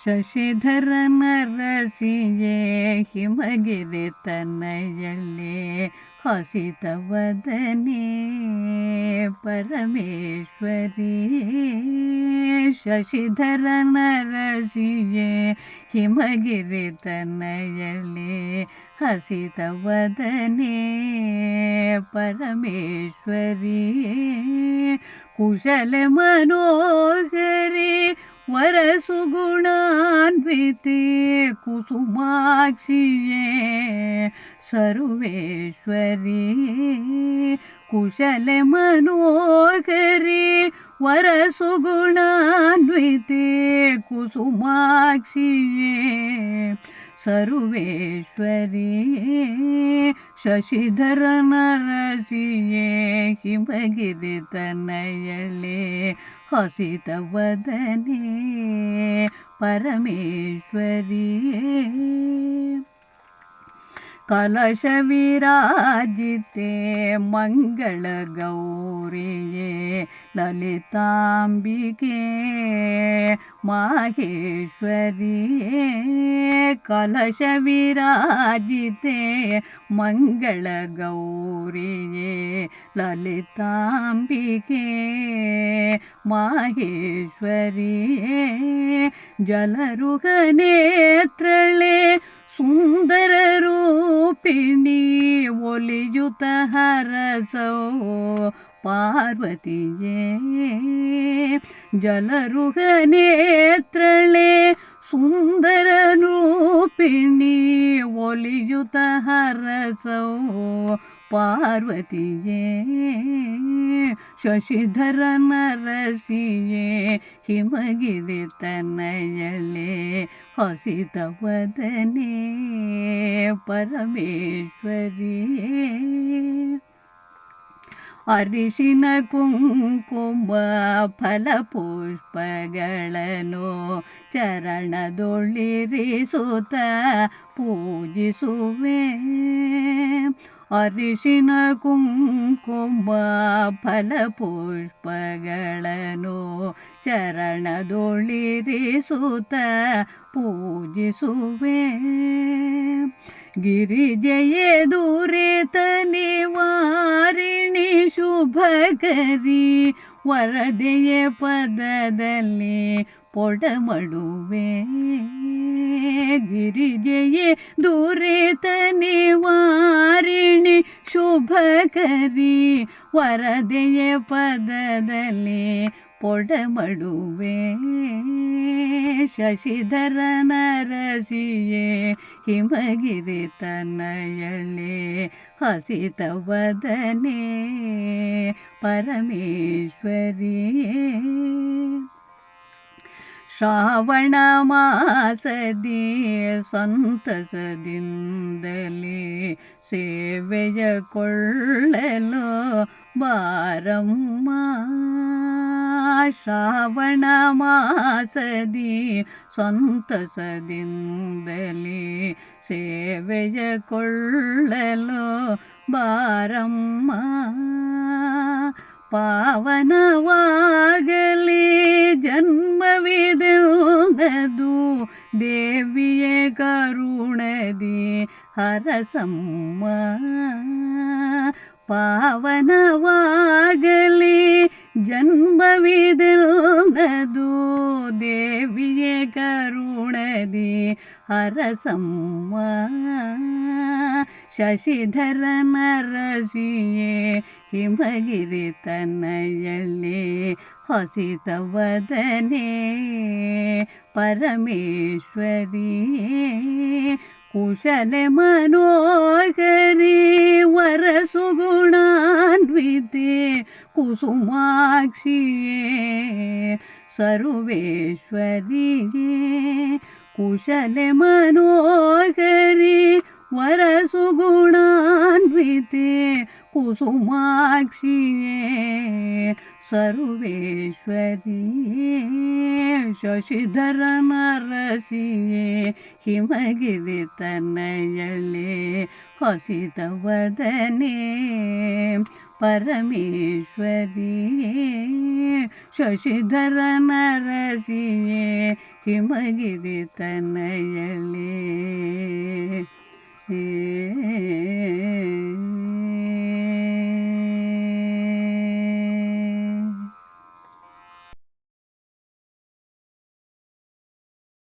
ಶಶಿಧರ ನರಸಿಯೇ ಹಿಮಗಿರಿ ತನಯಲ್ಲೇ ಹಸಿತವದನೇ ಪರಮೇಶ್ವರಿ. ಶಶಿಧರ ನರಸಿಯೇ ಹಿಮಗಿರಿ ತನಯಲ್ಲೇ ಹಸಿತವದನೇ ಪರಮೇಶ್ವರಿ. ಕುಶಲ ಮನೋಹರಿ ವರಸುಗುಣಾನ್ವಿತೆ ಕುಸುಮಾಕ್ಷಿಯೇ ಸರ್ವೇಶ್ವರಿ. ಕುಶಲ ಮನೋಹರಿ ವರಸುಗುಣಾನ್ವಿತೆ ಕುಸುಮಾಕ್ಷಿಯೇ ಸರ್ವೇಶ್ವರಿ. ಶಶಿಧರ ನರಸಿಯೇ ಹಿಮಗಿರಿ ತನಯಲ್ಲೇ ಹಸಿತವದನೇ ಪರಮೇಶ್ವರಿ. ಕಲಶ ವಿರಾಜಿತೆ ಮಂಗಳ ಗೌರಿಯೇ ಲಲಿತಾಂಬಿಕೆ ಮಾಹೇಶ್ವರಿಯೇ. ಕಲಶ ವಿರಾಜಿತೆ ಮಂಗಳ ಗೌರಿಯೇ ಲಲಿತಾಂಬಿಕೆ ಮಾಹೇಶ್ವರಿಯೇ. ಜಲರುಹ ನೇತ್ರಳೆ ಸುಂದರ ರೂಪಿಣಿ ಒಲಿಯುತ ಹರಸೋ ಪಾರ್ವತಿಯೇ. ಜಲರುಹ ನೇತ್ರಳೆ ಸುಂದರ ರೂಪಿಣಿ ಒಲಿಯುತ ಹರಸೋ ಪಾರ್ವತಿಯೇ. ಶಶಿಧರ ನರಸಿಯೇ ಹಿಮಗಿರಿ ತನಯಲ್ಲೇ ಹಸಿತವದನೇ ಪರಮೇಶ್ವರಿಯೇ. ಅರಿಶಿನ ಕುಂಕುಮ ಫಲಪುಷ್ಪಗಳನ್ನು ಚರಣದೊಳಿರಿಸುತ್ತ ಪೂಜಿಸುವೆ. ಅರಿಶಿನ ಕುಂಕುಮ ಫಲಪುಷ್ಪಗಳನ್ನು ಚರಣದೊಳಿರಿಸುತ್ತ ಪೂಜಿಸುವೆ. ಗಿರಿಜೆಯೇ ದುರಿತ ನಿವಾರಿಣಿ ಶುಭಕರಿ ವರದೆಯ ಪದದಲ್ಲಿ ಪೊಡಮಡುವೆ. ಗಿರಿಜೆಯೇ ದುರಿತ ನಿವಾರಿಣಿ ಶುಭಕರಿ ವರದೆಯ ಪದದಲ್ಲಿ ಪೊಡಮಡುವೆ. ಶಶಿಧರ ನರಸಿಯೇ ಹಿಮಗಿರಿ ತನಯಲ್ಲೇ ಹಸಿತವದನೇ ಪರಮೇಶ್ವರಿಯೇ. ಶ್ರಾವಣ ಮಾಸದಿ ಸಂತಸದಿಂದಲೇ ಸೇವೆಯ ಕೊಳ್ಳಲು ಬಾರಮ್ಮ. ಶ್ರಾವಣ ಮಾಸದಿ ಸಂತಸದಿಂದಲೇ ಸೇವೆಯ ಕೊಳ್ಳಲು ಬಾರಮ್ಮ. ಪಾವನವಾಗಲಿ ಜನ್ಮವಿದೆಂದು ದೇವಿಯೇ ಕರುಣದಿ ಹರಸಮ್ಮ. ಪಾವನವಾಗಲಿ ಜನ್ಮವಿದೆಂದು ದೇವಿಯೇ ಕರುಣದಿ ಹರಸಮ್ಮ. ಶಶಿಧರ ನರಸಿಯೇ ಹಿಮಗಿರಿ ತನಯಲ್ಲೇ ಹಸಿತವದನೇ ಪರಮೇಶ್ವರಿಯೇ. ಕುಶಲ ಮನೋಹರಿ ವರಸುಗುಣಾನ್ವಿತೆ ಕುಸುಮಾಕ್ಷಿಯೇ ಸರ್ವೇಶ್ವರಿಯೇ. ಕುಶಲ ಮನೋಹರಿ ವರಸುಗುಣಾನ್ವಿತೆ ಕುಸುಮಾಕ್ಷಿಯೇ ಸರ್ವೇಶ್ವರಿಯೇ. ಶಶಿಧರ ನರಸಿಯೇ ಹಿಮಗಿರಿ ತನಯಲ್ಲೇ ಹಸಿತವದನೇ ಪರಮೇಶ್ವರಿಯೇ. ಶಶಿಧರ ನರಸಿಯೇ ಹಿಮಗಿರಿ ತನಯಲೇ